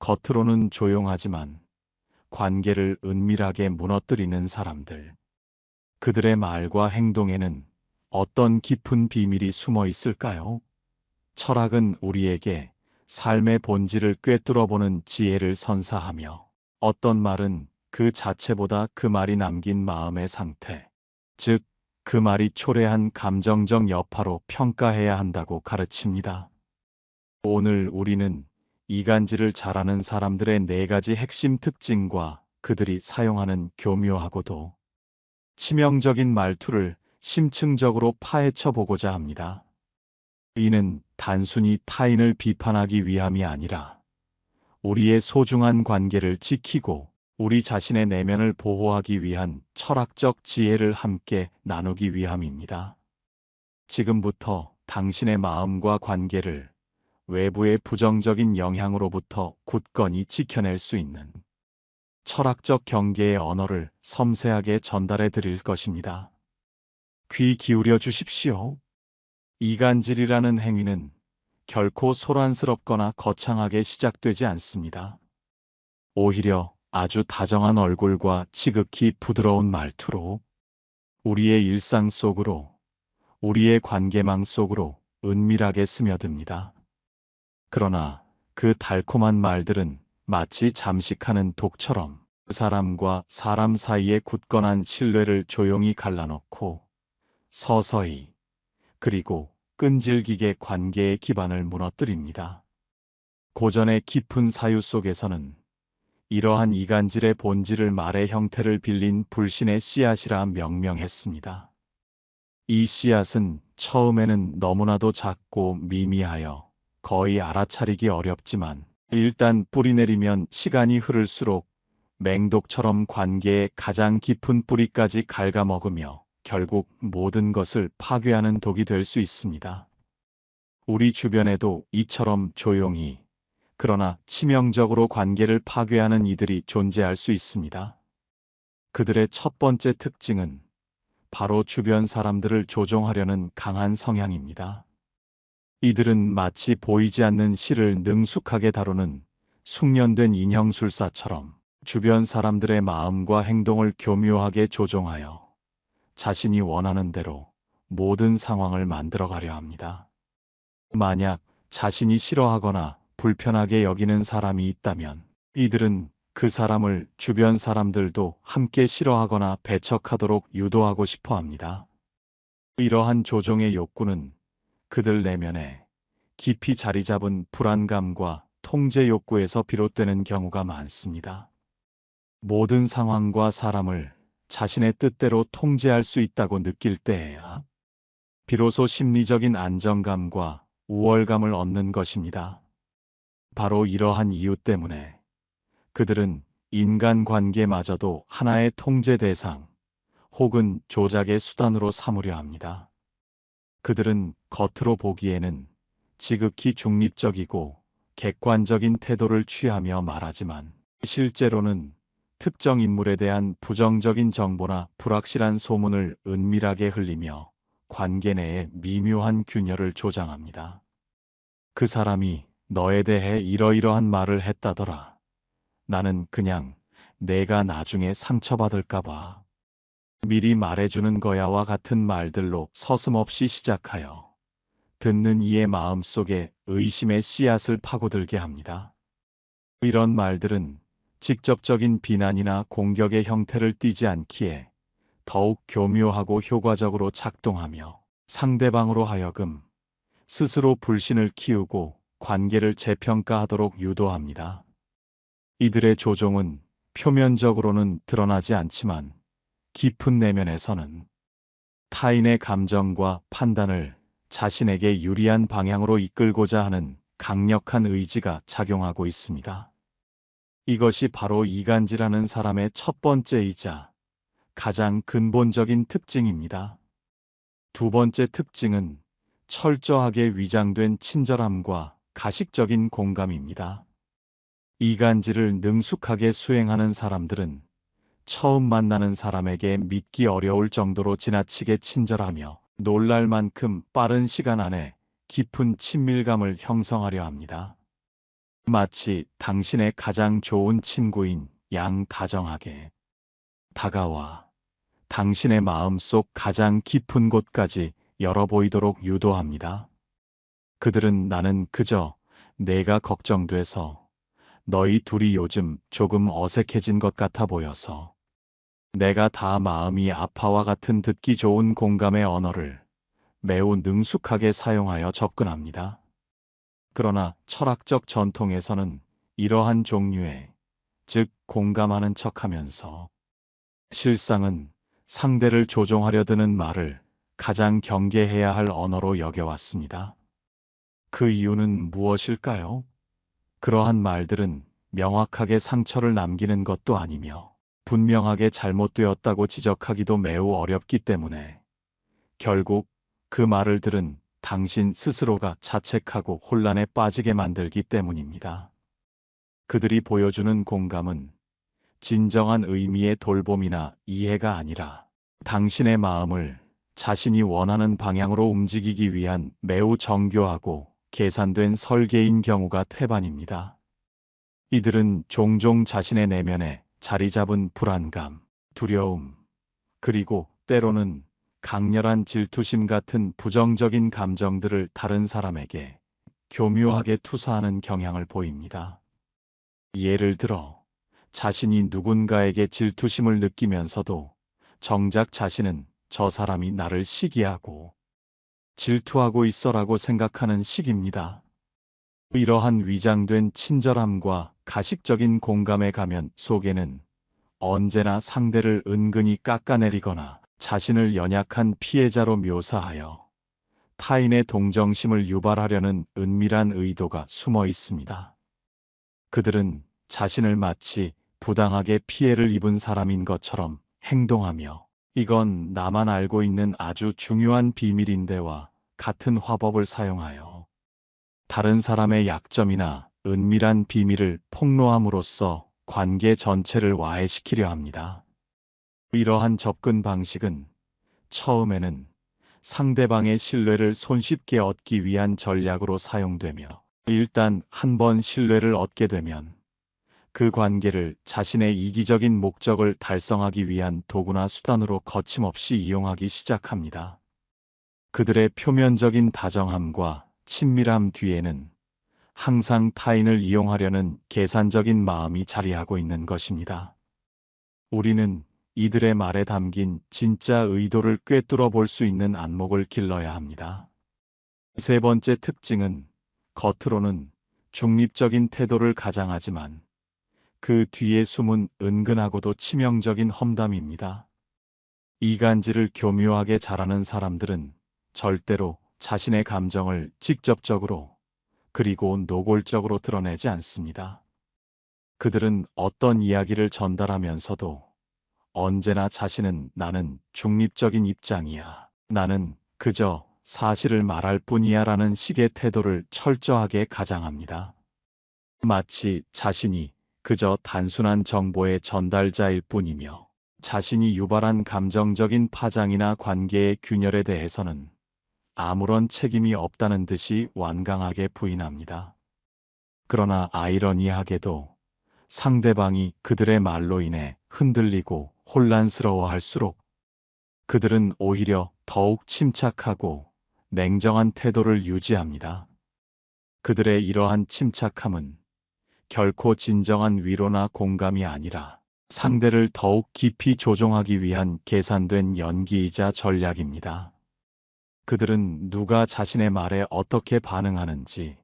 겉으로는 조용하지만 관계를 은밀하게 무너뜨리는 사람들. 그들의 말과 행동에는 어떤 깊은 비밀이 숨어 있을까요? 철학은 우리에게 삶의 본질을 꿰뚫어보는 지혜를 선사하며, 어떤 말은 그 자체보다 그 말이 남긴 마음의 상태, 즉, 그 말이 초래한 감정적 여파로 평가해야 한다고 가르칩니다. 오늘 우리는 이간질을 잘하는 사람들의 4가지 핵심 특징과 그들이 사용하는 교묘하고도 치명적인 말투를 심층적으로 파헤쳐 보고자 합니다. 이는 단순히 타인을 비판하기 위함이 아니라 우리의 소중한 관계를 지키고 우리 자신의 내면을 보호하기 위한 철학적 지혜를 함께 나누기 위함입니다. 지금부터 당신의 마음과 관계를 외부의 부정적인 영향으로부터 굳건히 지켜낼 수 있는 철학적 경계의 언어를 섬세하게 전달해 드릴 것입니다. 귀 기울여 주십시오. 이간질이라는 행위는 결코 소란스럽거나 거창하게 시작되지 않습니다. 오히려 아주 다정한 얼굴과 지극히 부드러운 말투로 우리의 일상 속으로, 우리의 관계망 속으로 은밀하게 스며듭니다. 그러나 그 달콤한 말들은 마치 잠식하는 독처럼 사람과 사람 사이의 굳건한 신뢰를 조용히 갈라놓고 서서히, 그리고 끈질기게 관계의 기반을 무너뜨립니다. 고전의 깊은 사유 속에서는 이러한 이간질의 본질을 말의 형태를 빌린 불신의 씨앗이라 명명했습니다. 이 씨앗은 처음에는 너무나도 작고 미미하여 거의 알아차리기 어렵지만, 일단 뿌리내리면 시간이 흐를수록 맹독처럼 관계의 가장 깊은 뿌리까지 갉아먹으며 결국 모든 것을 파괴하는 독이 될 수 있습니다. 우리 주변에도 이처럼 조용히, 그러나 치명적으로 관계를 파괴하는 이들이 존재할 수 있습니다. 그들의 첫 번째 특징은 바로 주변 사람들을 조종하려는 강한 성향입니다. 이들은 마치 보이지 않는 실을 능숙하게 다루는 숙련된 인형술사처럼 주변 사람들의 마음과 행동을 교묘하게 조종하여 자신이 원하는 대로 모든 상황을 만들어가려 합니다. 만약 자신이 싫어하거나 불편하게 여기는 사람이 있다면 이들은 그 사람을 주변 사람들도 함께 싫어하거나 배척하도록 유도하고 싶어 합니다. 이러한 조종의 욕구는 그들 내면에 깊이 자리 잡은 불안감과 통제 욕구에서 비롯되는 경우가 많습니다. 모든 상황과 사람을 자신의 뜻대로 통제할 수 있다고 느낄 때에야 비로소 심리적인 안정감과 우월감을 얻는 것입니다. 바로 이러한 이유 때문에 그들은 인간관계마저도 하나의 통제 대상 혹은 조작의 수단으로 삼으려 합니다. 그들은 겉으로 보기에는 지극히 중립적이고 객관적인 태도를 취하며 말하지만 실제로는 특정 인물에 대한 부정적인 정보나 불확실한 소문을 은밀하게 흘리며 관계 내에 미묘한 균열을 조장합니다. 그 사람이 너에 대해 이러이러한 말을 했다더라. 나는 그냥 내가 나중에 상처받을까봐 미리 말해주는 거야와 같은 말들로 서슴없이 시작하여 듣는 이의 마음속에 의심의 씨앗을 파고들게 합니다. 이런 말들은 직접적인 비난이나 공격의 형태를 띠지 않기에 더욱 교묘하고 효과적으로 작동하며 상대방으로 하여금 스스로 불신을 키우고 관계를 재평가하도록 유도합니다. 이들의 조종은 표면적으로는 드러나지 않지만 깊은 내면에서는 타인의 감정과 판단을 자신에게 유리한 방향으로 이끌고자 하는 강력한 의지가 작용하고 있습니다. 이것이 바로 이간질하는 사람의 첫 번째이자 가장 근본적인 특징입니다. 두 번째 특징은 철저하게 위장된 친절함과 가식적인 공감입니다. 이간질을 능숙하게 수행하는 사람들은 처음 만나는 사람에게 믿기 어려울 정도로 지나치게 친절하며 놀랄 만큼 빠른 시간 안에 깊은 친밀감을 형성하려 합니다. 마치 당신의 가장 좋은 친구인 양 다정하게 다가와 당신의 마음속 가장 깊은 곳까지 열어보이도록 유도합니다. 그들은 나는 그저 내가 걱정돼서 너희 둘이 요즘 조금 어색해진 것 같아 보여서 내가 다 마음이 아파와 같은 듣기 좋은 공감의 언어를 매우 능숙하게 사용하여 접근합니다. 그러나 철학적 전통에서는 이러한 종류의, 즉 공감하는 척하면서 실상은 상대를 조종하려 드는 말을 가장 경계해야 할 언어로 여겨왔습니다. 그 이유는 무엇일까요? 그러한 말들은 명확하게 상처를 남기는 것도 아니며 분명하게 잘못되었다고 지적하기도 매우 어렵기 때문에 결국 그 말을 들은 당신 스스로가 자책하고 혼란에 빠지게 만들기 때문입니다. 그들이 보여주는 공감은 진정한 의미의 돌봄이나 이해가 아니라 당신의 마음을 자신이 원하는 방향으로 움직이기 위한 매우 정교하고 계산된 설계인 경우가 태반입니다. 이들은 종종 자신의 내면에 자리 잡은 불안감, 두려움, 그리고 때로는 강렬한 질투심 같은 부정적인 감정들을 다른 사람에게 교묘하게 투사하는 경향을 보입니다. 예를 들어, 자신이 누군가에게 질투심을 느끼면서도 정작 자신은 저 사람이 나를 시기하고 질투하고 있어라고 생각하는 식입니다. 이러한 위장된 친절함과 가식적인 공감의 가면 속에는 언제나 상대를 은근히 깎아내리거나 자신을 연약한 피해자로 묘사하여 타인의 동정심을 유발하려는 은밀한 의도가 숨어 있습니다. 그들은 자신을 마치 부당하게 피해를 입은 사람인 것처럼 행동하며 이건 나만 알고 있는 아주 중요한 비밀인데와 같은 화법을 사용하여 다른 사람의 약점이나 은밀한 비밀을 폭로함으로써 관계 전체를 와해시키려 합니다. 이러한 접근 방식은 처음에는 상대방의 신뢰를 손쉽게 얻기 위한 전략으로 사용되며 일단 한 번 신뢰를 얻게 되면 그 관계를 자신의 이기적인 목적을 달성하기 위한 도구나 수단으로 거침없이 이용하기 시작합니다. 그들의 표면적인 다정함과 친밀함 뒤에는 항상 타인을 이용하려는 계산적인 마음이 자리하고 있는 것입니다. 우리는 이들의 말에 담긴 진짜 의도를 꿰뚫어 볼 수 있는 안목을 길러야 합니다. 세 번째 특징은 겉으로는 중립적인 태도를 가장하지만 그 뒤에 숨은 은근하고도 치명적인 험담입니다. 이간질을 교묘하게 잘하는 사람들은 절대로 자신의 감정을 직접적으로 그리고 노골적으로 드러내지 않습니다. 그들은 어떤 이야기를 전달하면서도 언제나 자신은 나는 중립적인 입장이야. 나는 그저 사실을 말할 뿐이야 라는 식의 태도를 철저하게 가장합니다. 마치 자신이 그저 단순한 정보의 전달자일 뿐이며 자신이 유발한 감정적인 파장이나 관계의 균열에 대해서는 아무런 책임이 없다는 듯이 완강하게 부인합니다. 그러나 아이러니하게도 상대방이 그들의 말로 인해 흔들리고 혼란스러워할수록 그들은 오히려 더욱 침착하고 냉정한 태도를 유지합니다. 그들의 이러한 침착함은 결코 진정한 위로나 공감이 아니라 상대를 더욱 깊이 조종하기 위한 계산된 연기이자 전략입니다. 그들은 누가 자신의 말에 어떻게 반응하는지,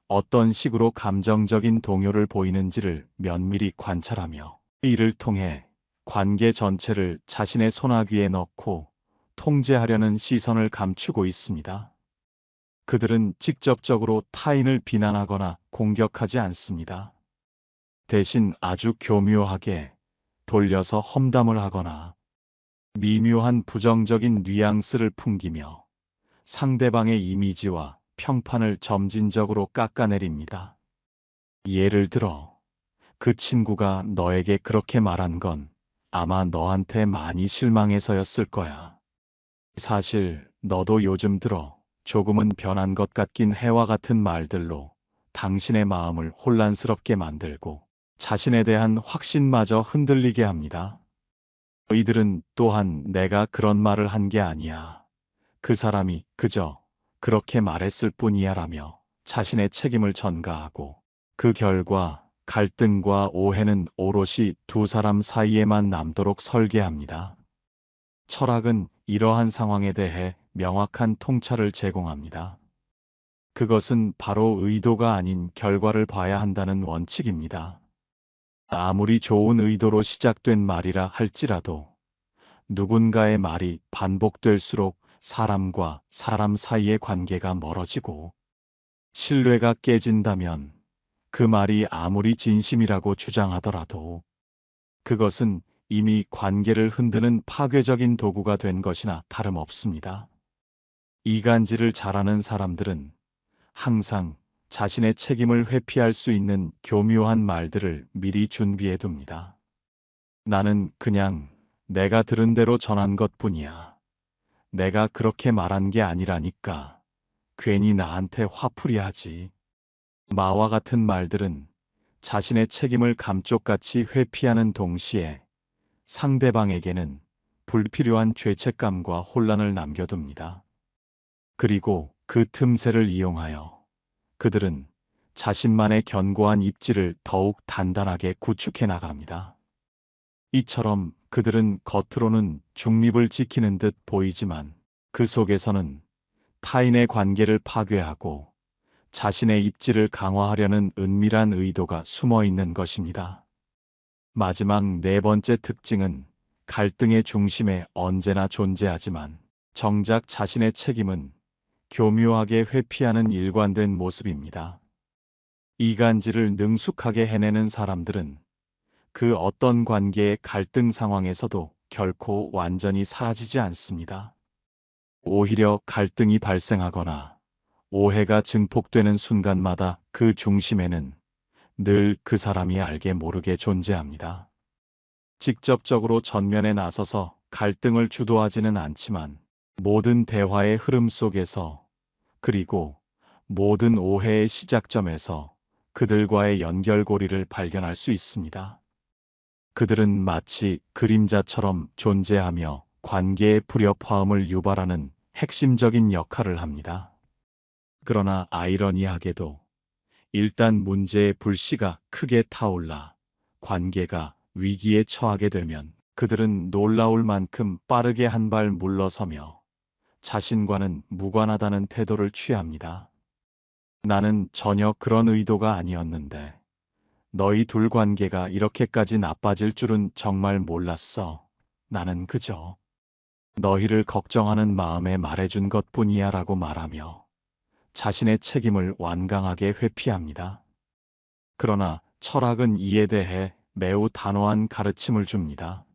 어떤 식으로 감정적인 동요를 보이는지를 면밀히 관찰하며 이를 통해 관계 전체를 자신의 손아귀에 넣고 통제하려는 시선을 감추고 있습니다. 그들은 직접적으로 타인을 비난하거나 공격하지 않습니다. 대신 아주 교묘하게 돌려서 험담을 하거나 미묘한 부정적인 뉘앙스를 풍기며 상대방의 이미지와 평판을 점진적으로 깎아내립니다. 예를 들어, 그 친구가 너에게 그렇게 말한 건 아마 너한테 많이 실망해서였을 거야. 사실 너도 요즘 들어 조금은 변한 것 같긴 해와 같은 말들로 당신의 마음을 혼란스럽게 만들고 자신에 대한 확신마저 흔들리게 합니다. 이들은 또한 내가 그런 말을 한 게 아니야. 그 사람이 그저 그렇게 말했을 뿐이야 라며 자신의 책임을 전가하고 그 결과 갈등과 오해는 오롯이 두 사람 사이에만 남도록 설계합니다. 철학은 이러한 상황에 대해 명확한 통찰을 제공합니다. 그것은 바로 의도가 아닌 결과를 봐야 한다는 원칙입니다. 아무리 좋은 의도로 시작된 말이라 할지라도 누군가의 말이 반복될수록 사람과 사람 사이의 관계가 멀어지고 신뢰가 깨진다면 그 말이 아무리 진심이라고 주장하더라도 그것은 이미 관계를 흔드는 파괴적인 도구가 된 것이나 다름없습니다. 이간질을 잘하는 사람들은 항상 자신의 책임을 회피할 수 있는 교묘한 말들을 미리 준비해 둡니다. 나는 그냥 내가 들은 대로 전한 것뿐이야. 내가 그렇게 말한 게 아니라니까. 괜히 나한테 화풀이 하지. 마와 같은 말들은 자신의 책임을 감쪽같이 회피하는 동시에 상대방에게는 불필요한 죄책감과 혼란을 남겨둡니다. 그리고 그 틈새를 이용하여 그들은 자신만의 견고한 입지를 더욱 단단하게 구축해 나갑니다. 이처럼 그들은 겉으로는 중립을 지키는 듯 보이지만 그 속에서는 타인의 관계를 파괴하고 자신의 입지를 강화하려는 은밀한 의도가 숨어 있는 것입니다. 마지막 네 번째 특징은 갈등의 중심에 언제나 존재하지만 정작 자신의 책임은 교묘하게 회피하는 일관된 모습입니다. 이간질을 능숙하게 해내는 사람들은 그 어떤 관계의 갈등 상황에서도 결코 완전히 사라지지 않습니다. 오히려 갈등이 발생하거나 오해가 증폭되는 순간마다 그 중심에는 늘 그 사람이 알게 모르게 존재합니다. 직접적으로 전면에 나서서 갈등을 주도하지는 않지만 모든 대화의 흐름 속에서 그리고 모든 오해의 시작점에서 그들과의 연결고리를 발견할 수 있습니다. 그들은 마치 그림자처럼 존재하며 관계의 불협화음을 유발하는 핵심적인 역할을 합니다. 그러나 아이러니하게도 일단 문제의 불씨가 크게 타올라 관계가 위기에 처하게 되면 그들은 놀라울 만큼 빠르게 한 발 물러서며 자신과는 무관하다는 태도를 취합니다. 나는 전혀 그런 의도가 아니었는데 너희 둘 관계가 이렇게까지 나빠질 줄은 정말 몰랐어. 나는 그저 너희를 걱정하는 마음에 말해준 것뿐이야 라고 말하며 자신의 책임을 완강하게 회피합니다. 그러나 철학은 이에 대해 매우 단호한 가르침을 줍니다.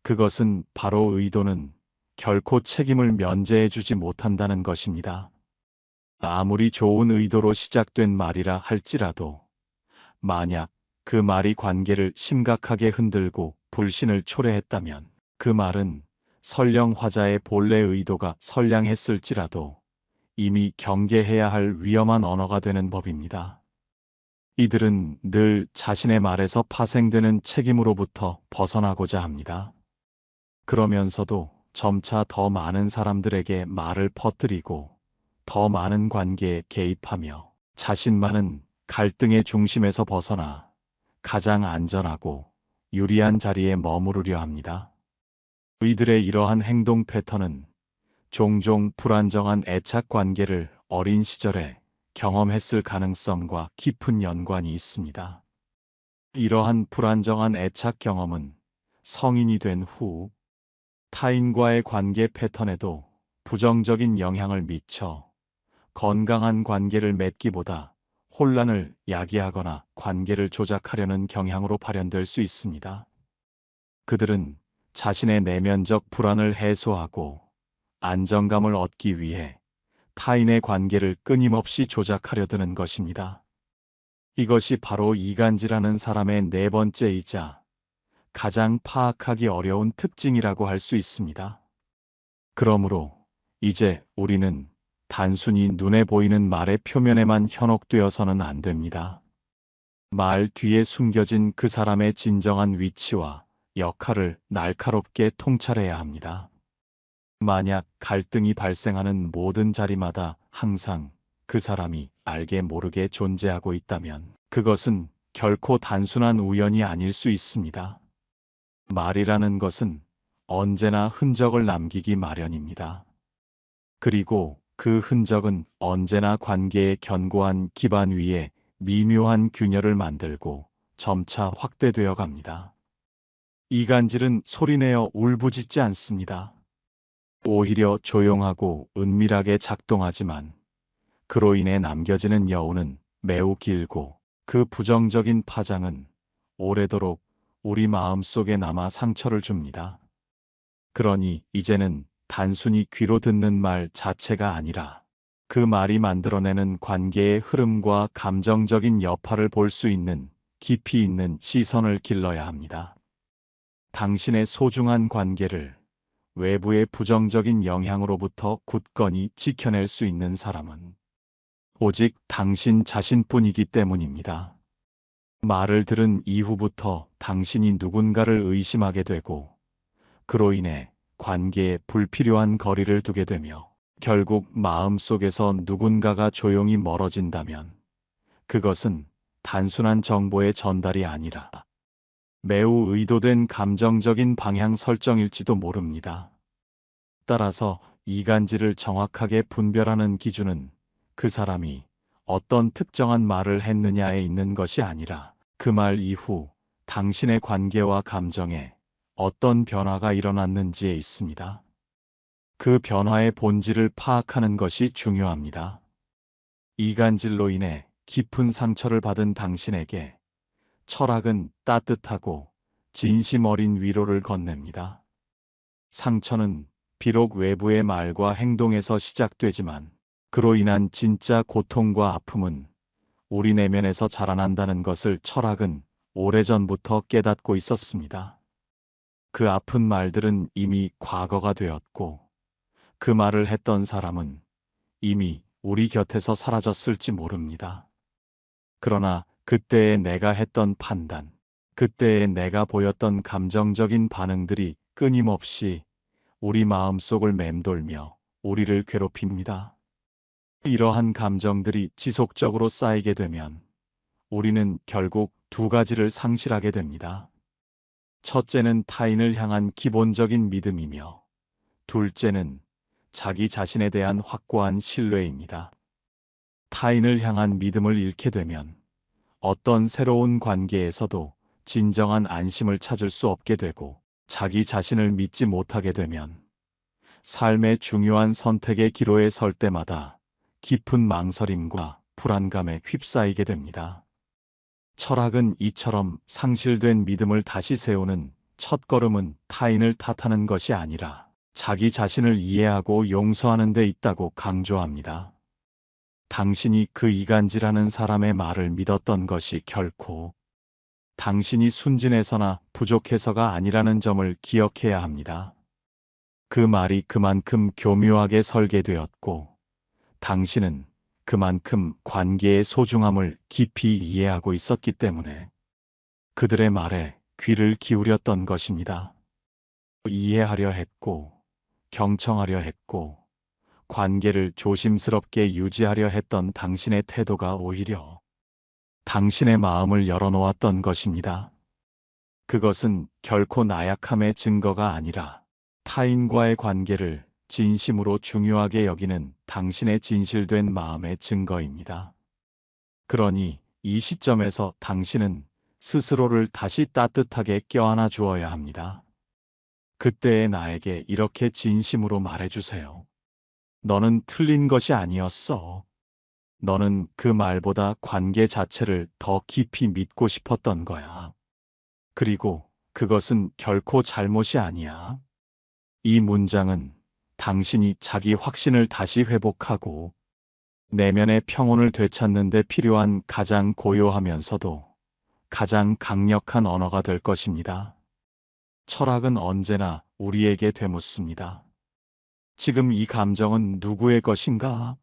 그것은 바로 의도는 결코 책임을 면제해주지 못한다는 것입니다. 아무리 좋은 의도로 시작된 말이라 할지라도 만약 그 말이 관계를 심각하게 흔들고 불신을 초래했다면 그 말은 설령 화자의 본래 의도가 선량했을지라도 이미 경계해야 할 위험한 언어가 되는 법입니다. 이들은 늘 자신의 말에서 파생되는 책임으로부터 벗어나고자 합니다. 그러면서도 점차 더 많은 사람들에게 말을 퍼뜨리고 더 많은 관계에 개입하며 자신만은 갈등의 중심에서 벗어나 가장 안전하고 유리한 자리에 머무르려 합니다. 이들의 이러한 행동 패턴은 종종 불안정한 애착 관계를 어린 시절에 경험했을 가능성과 깊은 연관이 있습니다. 이러한 불안정한 애착 경험은 성인이 된 후 타인과의 관계 패턴에도 부정적인 영향을 미쳐 건강한 관계를 맺기보다 혼란을 야기하거나 관계를 조작하려는 경향으로 발현될 수 있습니다. 그들은 자신의 내면적 불안을 해소하고 안정감을 얻기 위해 타인의 관계를 끊임없이 조작하려 드는 것입니다. 이것이 바로 이간질하는 사람의 네 번째이자 가장 파악하기 어려운 특징이라고 할 수 있습니다. 그러므로 이제 우리는 단순히 눈에 보이는 말의 표면에만 현혹되어서는 안 됩니다. 말 뒤에 숨겨진 그 사람의 진정한 위치와 역할을 날카롭게 통찰해야 합니다. 만약 갈등이 발생하는 모든 자리마다 항상 그 사람이 알게 모르게 존재하고 있다면 그것은 결코 단순한 우연이 아닐 수 있습니다. 말이라는 것은 언제나 흔적을 남기기 마련입니다. 그리고 그 흔적은 언제나 관계의 견고한 기반 위에 미묘한 균열을 만들고 점차 확대되어 갑니다. 이간질은 소리내어 울부짖지 않습니다. 오히려 조용하고 은밀하게 작동하지만 그로 인해 남겨지는 여운은 매우 길고 그 부정적인 파장은 오래도록 우리 마음속에 남아 상처를 줍니다. 그러니 이제는 단순히 귀로 듣는 말 자체가 아니라 그 말이 만들어내는 관계의 흐름과 감정적인 여파를 볼 수 있는 깊이 있는 시선을 길러야 합니다. 당신의 소중한 관계를 외부의 부정적인 영향으로부터 굳건히 지켜낼 수 있는 사람은 오직 당신 자신뿐이기 때문입니다. 말을 들은 이후부터 당신이 누군가를 의심하게 되고 그로 인해 관계에 불필요한 거리를 두게 되며 결국 마음속에서 누군가가 조용히 멀어진다면 그것은 단순한 정보의 전달이 아니라 매우 의도된 감정적인 방향 설정일지도 모릅니다. 따라서 이간질을 정확하게 분별하는 기준은 그 사람이 어떤 특정한 말을 했느냐에 있는 것이 아니라 그 말 이후 당신의 관계와 감정에 어떤 변화가 일어났는지에 있습니다. 그 변화의 본질을 파악하는 것이 중요합니다. 이간질로 인해 깊은 상처를 받은 당신에게 철학은 따뜻하고 진심 어린 위로를 건넵니다. 상처는 비록 외부의 말과 행동에서 시작되지만 그로 인한 진짜 고통과 아픔은 우리 내면에서 자라난다는 것을 철학은 오래전부터 깨닫고 있었습니다. 그 아픈 말들은 이미 과거가 되었고 그 말을 했던 사람은 이미 우리 곁에서 사라졌을지 모릅니다. 그러나 그때의 내가 했던 판단, 그때의 내가 보였던 감정적인 반응들이 끊임없이 우리 마음속을 맴돌며 우리를 괴롭힙니다. 이러한 감정들이 지속적으로 쌓이게 되면 우리는 결국 두 가지를 상실하게 됩니다. 첫째는 타인을 향한 기본적인 믿음이며 둘째는 자기 자신에 대한 확고한 신뢰입니다. 타인을 향한 믿음을 잃게 되면 어떤 새로운 관계에서도 진정한 안심을 찾을 수 없게 되고 자기 자신을 믿지 못하게 되면 삶의 중요한 선택의 기로에 설 때마다 깊은 망설임과 불안감에 휩싸이게 됩니다. 철학은 이처럼 상실된 믿음을 다시 세우는 첫걸음은 타인을 탓하는 것이 아니라 자기 자신을 이해하고 용서하는 데 있다고 강조합니다. 당신이 그 이간질하는 사람의 말을 믿었던 것이 결코 당신이 순진해서나 부족해서가 아니라는 점을 기억해야 합니다. 그 말이 그만큼 교묘하게 설계되었고 당신은 그만큼 관계의 소중함을 깊이 이해하고 있었기 때문에 그들의 말에 귀를 기울였던 것입니다. 이해하려 했고 경청하려 했고 관계를 조심스럽게 유지하려 했던 당신의 태도가 오히려 당신의 마음을 열어놓았던 것입니다. 그것은 결코 나약함의 증거가 아니라 타인과의 관계를 진심으로 중요하게 여기는 당신의 진실된 마음의 증거입니다. 그러니 이 시점에서 당신은 스스로를 다시 따뜻하게 껴안아 주어야 합니다. 그때의 나에게 이렇게 진심으로 말해주세요. 너는 틀린 것이 아니었어. 너는 그 말보다 관계 자체를 더 깊이 믿고 싶었던 거야. 그리고 그것은 결코 잘못이 아니야. 이 문장은 당신이 자기 확신을 다시 회복하고 내면의 평온을 되찾는 데 필요한 가장 고요하면서도 가장 강력한 언어가 될 것입니다. 철학은 언제나 우리에게 되묻습니다. 지금 이 감정은 누구의 것인가?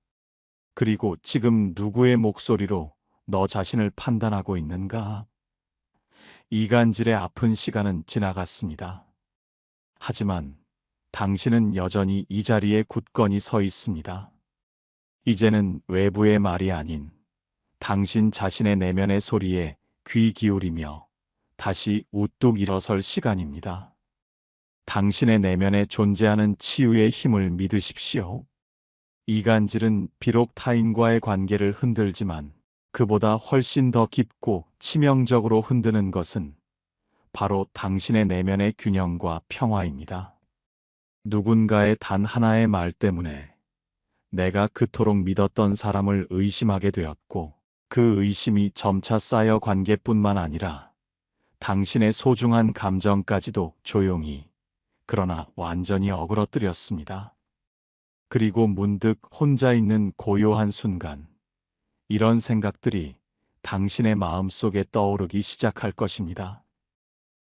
그리고 지금 누구의 목소리로 너 자신을 판단하고 있는가? 이간질의 아픈 시간은 지나갔습니다. 하지만 당신은 여전히 이 자리에 굳건히 서 있습니다. 이제는 외부의 말이 아닌 당신 자신의 내면의 소리에 귀 기울이며 다시 우뚝 일어설 시간입니다. 당신의 내면에 존재하는 치유의 힘을 믿으십시오. 이간질은 비록 타인과의 관계를 흔들지만 그보다 훨씬 더 깊고 치명적으로 흔드는 것은 바로 당신의 내면의 균형과 평화입니다. 누군가의 단 하나의 말 때문에 내가 그토록 믿었던 사람을 의심하게 되었고, 그 의심이 점차 쌓여 관계뿐만 아니라 당신의 소중한 감정까지도 조용히, 그러나 완전히 어그러뜨렸습니다. 그리고 문득 혼자 있는 고요한 순간, 이런 생각들이 당신의 마음속에 떠오르기 시작할 것입니다.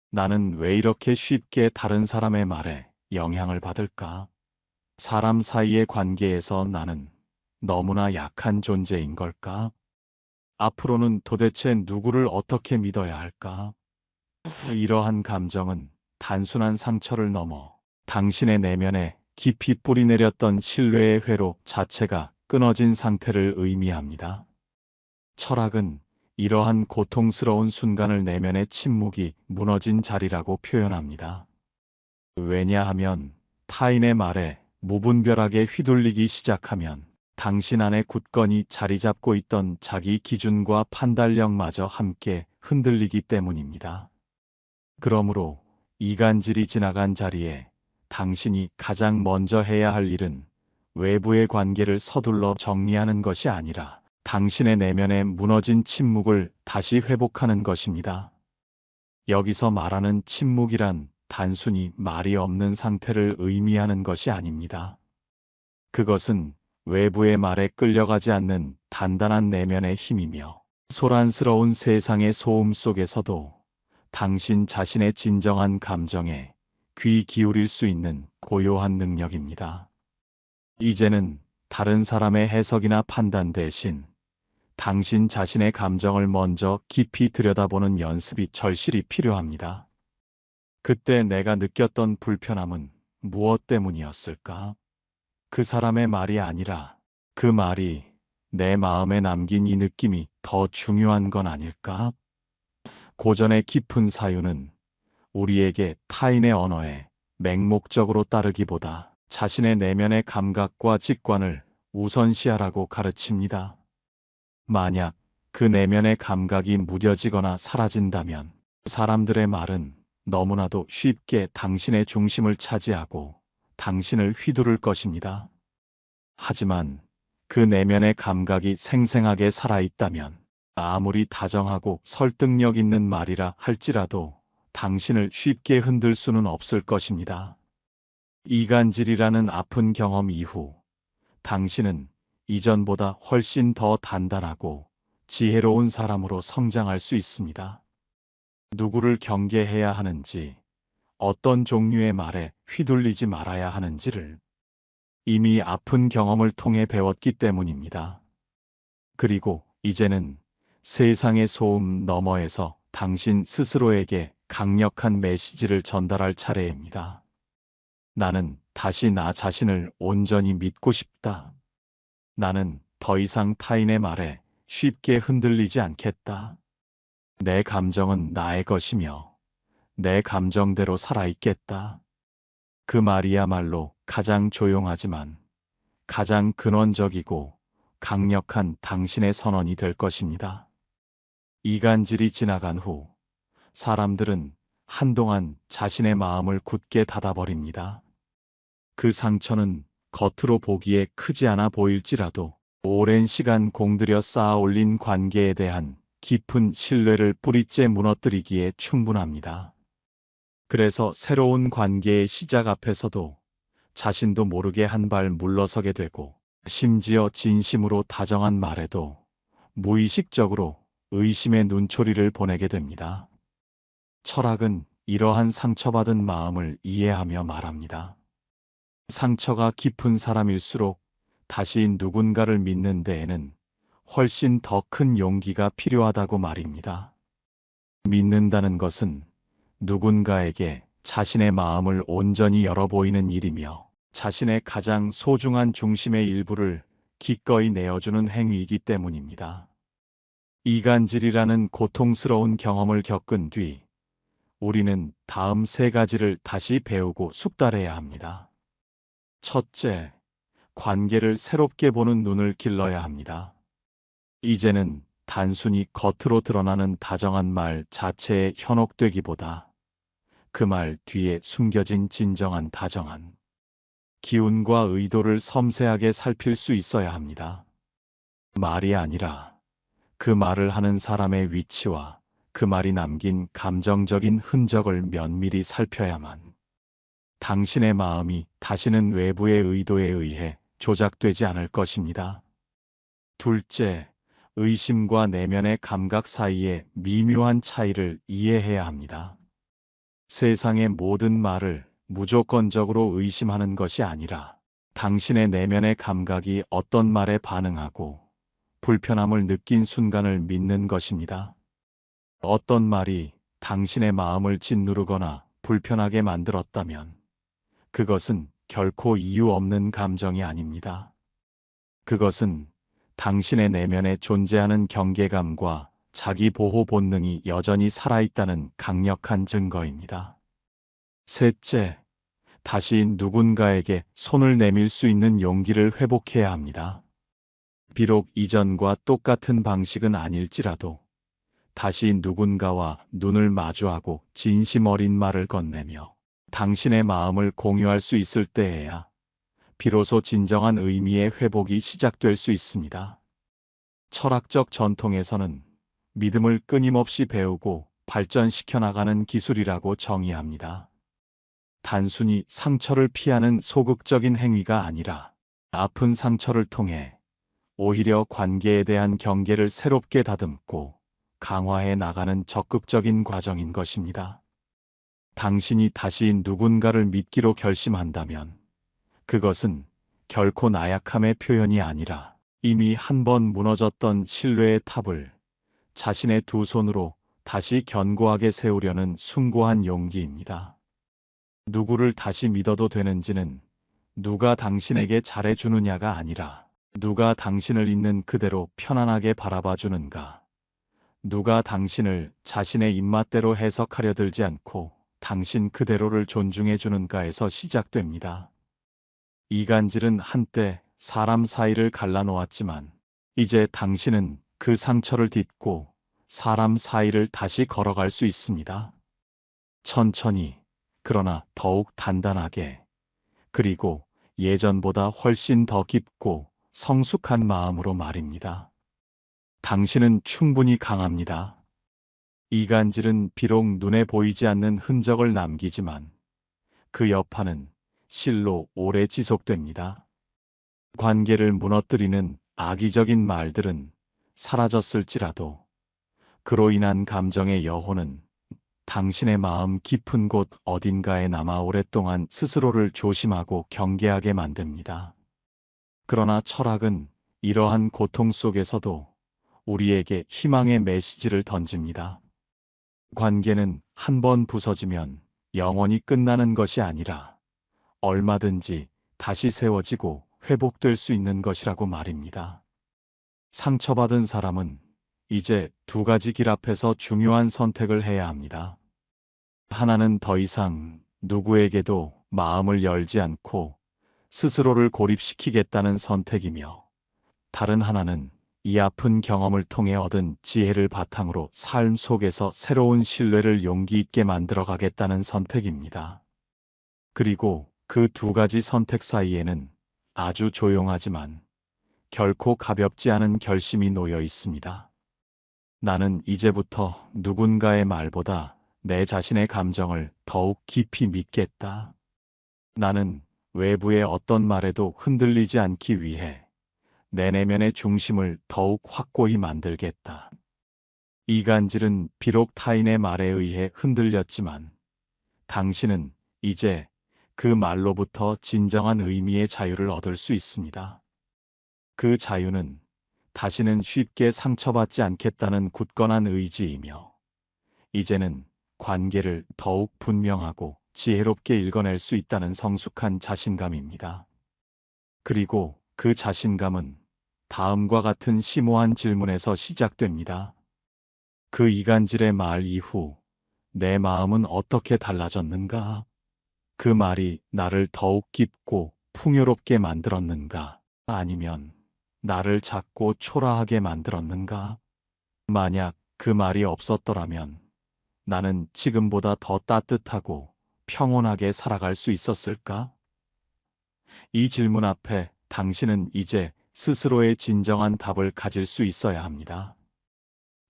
나는 왜 이렇게 쉽게 다른 사람의 말에 영향을 받을까? 사람 사이의 관계에서 나는 너무나 약한 존재인 걸까? 앞으로는 도대체 누구를 어떻게 믿어야 할까? 이러한 감정은 단순한 상처를 넘어 당신의 내면에 깊이 뿌리내렸던 신뢰의 회로 자체가 끊어진 상태를 의미합니다. 철학은 이러한 고통스러운 순간을 내면의 침묵이 무너진 자리라고 표현합니다. 왜냐하면 타인의 말에 무분별하게 휘둘리기 시작하면 당신 안에 굳건히 자리 잡고 있던 자기 기준과 판단력마저 함께 흔들리기 때문입니다. 그러므로 이간질이 지나간 자리에 당신이 가장 먼저 해야 할 일은 외부의 관계를 서둘러 정리하는 것이 아니라 당신의 내면에 무너진 침묵을 다시 회복하는 것입니다. 여기서 말하는 침묵이란 단순히 말이 없는 상태를 의미하는 것이 아닙니다. 그것은 외부의 말에 끌려가지 않는 단단한 내면의 힘이며 소란스러운 세상의 소음 속에서도 당신 자신의 진정한 감정에 귀 기울일 수 있는 고요한 능력입니다. 이제는 다른 사람의 해석이나 판단 대신 당신 자신의 감정을 먼저 깊이 들여다보는 연습이 절실히 필요합니다. 그때 내가 느꼈던 불편함은 무엇 때문이었을까? 그 사람의 말이 아니라 그 말이 내 마음에 남긴 이 느낌이 더 중요한 건 아닐까? 고전의 깊은 사유는 우리에게 타인의 언어에 맹목적으로 따르기보다 자신의 내면의 감각과 직관을 우선시하라고 가르칩니다. 만약 그 내면의 감각이 무뎌지거나 사라진다면 사람들의 말은 너무나도 쉽게 당신의 중심을 차지하고 당신을 휘두를 것입니다. 하지만 그 내면의 감각이 생생하게 살아있다면 아무리 다정하고 설득력 있는 말이라 할지라도 당신을 쉽게 흔들 수는 없을 것입니다. 이간질이라는 아픈 경험 이후 당신은 이전보다 훨씬 더 단단하고 지혜로운 사람으로 성장할 수 있습니다. 누구를 경계해야 하는지, 어떤 종류의 말에 휘둘리지 말아야 하는지를 이미 아픈 경험을 통해 배웠기 때문입니다. 그리고 이제는 세상의 소음 너머에서 당신 스스로에게 강력한 메시지를 전달할 차례입니다. 나는 다시 나 자신을 온전히 믿고 싶다. 나는 더 이상 타인의 말에 쉽게 흔들리지 않겠다. 내 감정은 나의 것이며 내 감정대로 살아있겠다. 그 말이야말로 가장 조용하지만 가장 근원적이고 강력한 당신의 선언이 될 것입니다. 이간질이 지나간 후 사람들은 한동안 자신의 마음을 굳게 닫아버립니다. 그 상처는 겉으로 보기에 크지 않아 보일지라도 오랜 시간 공들여 쌓아 올린 관계에 대한 깊은 신뢰를 뿌리째 무너뜨리기에 충분합니다. 그래서 새로운 관계의 시작 앞에서도 자신도 모르게 한 발 물러서게 되고 심지어 진심으로 다정한 말에도 무의식적으로 의심의 눈초리를 보내게 됩니다. 철학은 이러한 상처받은 마음을 이해하며 말합니다. 상처가 깊은 사람일수록 다시 누군가를 믿는 데에는 훨씬 더 큰 용기가 필요하다고 말입니다. 믿는다는 것은 누군가에게 자신의 마음을 온전히 열어 보이는 일이며 자신의 가장 소중한 중심의 일부를 기꺼이 내어주는 행위이기 때문입니다. 이간질이라는 고통스러운 경험을 겪은 뒤 우리는 다음 세 가지를 다시 배우고 숙달해야 합니다. 첫째, 관계를 새롭게 보는 눈을 길러야 합니다. 이제는 단순히 겉으로 드러나는 다정한 말 자체에 현혹되기보다 그 말 뒤에 숨겨진 진정한 다정한 기운과 의도를 섬세하게 살필 수 있어야 합니다. 말이 아니라 그 말을 하는 사람의 위치와 그 말이 남긴 감정적인 흔적을 면밀히 살펴야만 당신의 마음이 다시는 외부의 의도에 의해 조작되지 않을 것입니다. 둘째, 의심과 내면의 감각 사이의 미묘한 차이를 이해해야 합니다. 세상의 모든 말을 무조건적으로 의심하는 것이 아니라 당신의 내면의 감각이 어떤 말에 반응하고 불편함을 느낀 순간을 믿는 것입니다. 어떤 말이 당신의 마음을 짓누르거나 불편하게 만들었다면 그것은 결코 이유 없는 감정이 아닙니다. 그것은 당신의 내면에 존재하는 경계감과 자기 보호 본능이 여전히 살아있다는 강력한 증거입니다. 셋째, 다시 누군가에게 손을 내밀 수 있는 용기를 회복해야 합니다. 비록 이전과 똑같은 방식은 아닐지라도 다시 누군가와 눈을 마주하고 진심 어린 말을 건네며 당신의 마음을 공유할 수 있을 때에야 비로소 진정한 의미의 회복이 시작될 수 있습니다. 철학적 전통에서는 믿음을 끊임없이 배우고 발전시켜 나가는 기술이라고 정의합니다. 단순히 상처를 피하는 소극적인 행위가 아니라 아픈 상처를 통해 오히려 관계에 대한 경계를 새롭게 다듬고 강화해 나가는 적극적인 과정인 것입니다. 당신이 다시 누군가를 믿기로 결심한다면 그것은 결코 나약함의 표현이 아니라 이미 한 번 무너졌던 신뢰의 탑을 자신의 두 손으로 다시 견고하게 세우려는 숭고한 용기입니다. 누구를 다시 믿어도 되는지는 누가 당신에게 잘해주느냐가 아니라 누가 당신을 있는 그대로 편안하게 바라봐 주는가, 누가 당신을 자신의 입맛대로 해석하려 들지 않고 당신 그대로를 존중해 주는가에서 시작됩니다. 이간질은 한때 사람 사이를 갈라놓았지만 이제 당신은 그 상처를 딛고 사람 사이를 다시 걸어갈 수 있습니다. 천천히, 그러나 더욱 단단하게, 그리고 예전보다 훨씬 더 깊고 성숙한 마음으로 말입니다. 당신은 충분히 강합니다. 이간질은 비록 눈에 보이지 않는 흔적을 남기지만 그 여파는 실로 오래 지속됩니다. 관계를 무너뜨리는 악의적인 말들은 사라졌을지라도 그로 인한 감정의 여호는 당신의 마음 깊은 곳 어딘가에 남아 오랫동안 스스로를 조심하고 경계하게 만듭니다. 그러나 철학은 이러한 고통 속에서도 우리에게 희망의 메시지를 던집니다. 관계는 한 번 부서지면 영원히 끝나는 것이 아니라 얼마든지 다시 세워지고 회복될 수 있는 것이라고 말입니다. 상처받은 사람은 이제 두 가지 길 앞에서 중요한 선택을 해야 합니다. 하나는 더 이상 누구에게도 마음을 열지 않고 스스로를 고립시키겠다는 선택이며, 다른 하나는 이 아픈 경험을 통해 얻은 지혜를 바탕으로 삶 속에서 새로운 신뢰를 용기 있게 만들어 가겠다는 선택입니다. 그리고 그 두 가지 선택 사이에는 아주 조용하지만 결코 가볍지 않은 결심이 놓여 있습니다. 나는 이제부터 누군가의 말보다 내 자신의 감정을 더욱 깊이 믿겠다. 나는 외부의 어떤 말에도 흔들리지 않기 위해 내 내면의 중심을 더욱 확고히 만들겠다. 이간질은 비록 타인의 말에 의해 흔들렸지만 당신은 이제 그 말로부터 진정한 의미의 자유를 얻을 수 있습니다. 그 자유는 다시는 쉽게 상처받지 않겠다는 굳건한 의지이며, 이제는 관계를 더욱 분명하고 지혜롭게 읽어낼 수 있다는 성숙한 자신감입니다. 그리고 그 자신감은 다음과 같은 심오한 질문에서 시작됩니다. 그 이간질의 말 이후 내 마음은 어떻게 달라졌는가? 그 말이 나를 더욱 깊고 풍요롭게 만들었는가? 아니면 나를 작고 초라하게 만들었는가? 만약 그 말이 없었더라면 나는 지금보다 더 따뜻하고 평온하게 살아갈 수 있었을까? 이 질문 앞에 당신은 이제 스스로의 진정한 답을 가질 수 있어야 합니다.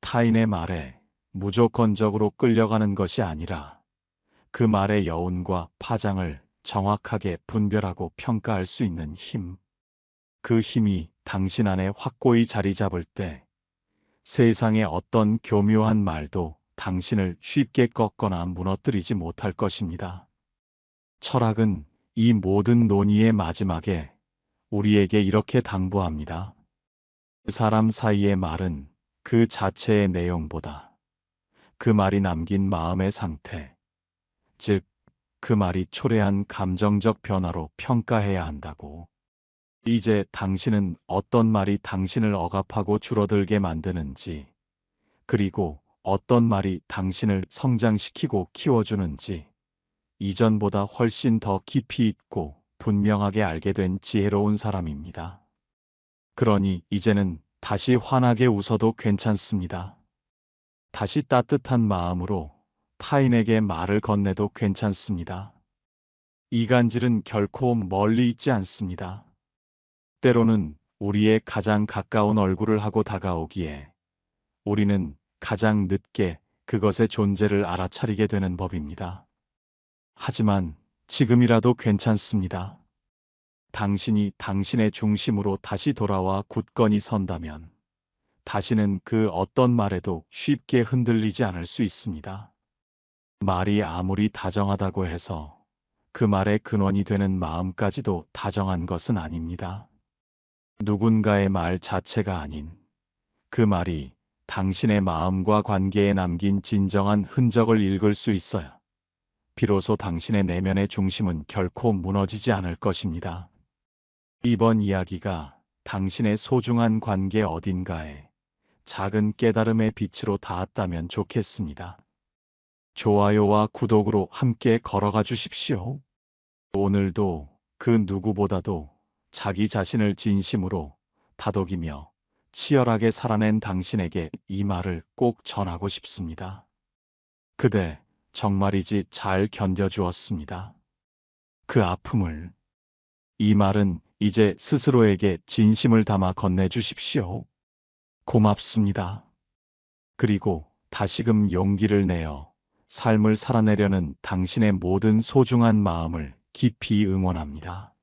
타인의 말에 무조건적으로 끌려가는 것이 아니라 그 말의 여운과 파장을 정확하게 분별하고 평가할 수 있는 힘. 그 힘이 당신 안에 확고히 자리 잡을 때 세상의 어떤 교묘한 말도 당신을 쉽게 꺾거나 무너뜨리지 못할 것입니다. 철학은 이 모든 논의의 마지막에 우리에게 이렇게 당부합니다. 사람 사이의 말은 그 자체의 내용보다 그 말이 남긴 마음의 상태, 즉, 그 말이 초래한 감정적 변화로 평가해야 한다고. 이제 당신은 어떤 말이 당신을 억압하고 줄어들게 만드는지, 그리고 어떤 말이 당신을 성장시키고 키워주는지, 이전보다 훨씬 더 깊이 있고 분명하게 알게 된 지혜로운 사람입니다. 그러니 이제는 다시 환하게 웃어도 괜찮습니다. 다시 따뜻한 마음으로 타인에게 말을 건네도 괜찮습니다. 이간질은 결코 멀리 있지 않습니다. 때로는 우리의 가장 가까운 얼굴을 하고 다가오기에 우리는 가장 늦게 그것의 존재를 알아차리게 되는 법입니다. 하지만 지금이라도 괜찮습니다. 당신이 당신의 중심으로 다시 돌아와 굳건히 선다면 다시는 그 어떤 말에도 쉽게 흔들리지 않을 수 있습니다. 말이 아무리 다정하다고 해서 그 말의 근원이 되는 마음까지도 다정한 것은 아닙니다. 누군가의 말 자체가 아닌 그 말이 당신의 마음과 관계에 남긴 진정한 흔적을 읽을 수 있어야 비로소 당신의 내면의 중심은 결코 무너지지 않을 것입니다. 이번 이야기가 당신의 소중한 관계 어딘가에 작은 깨달음의 빛으로 닿았다면 좋겠습니다. 좋아요와 구독으로 함께 걸어가 주십시오. 오늘도 그 누구보다도 자기 자신을 진심으로 다독이며 치열하게 살아낸 당신에게 이 말을 꼭 전하고 싶습니다. 그대 정말이지 잘 견뎌주었습니다. 그 아픔을. 이 말은 이제 스스로에게 진심을 담아 건네주십시오. 고맙습니다. 그리고 다시금 용기를 내어 삶을 살아내려는 당신의 모든 소중한 마음을 깊이 응원합니다.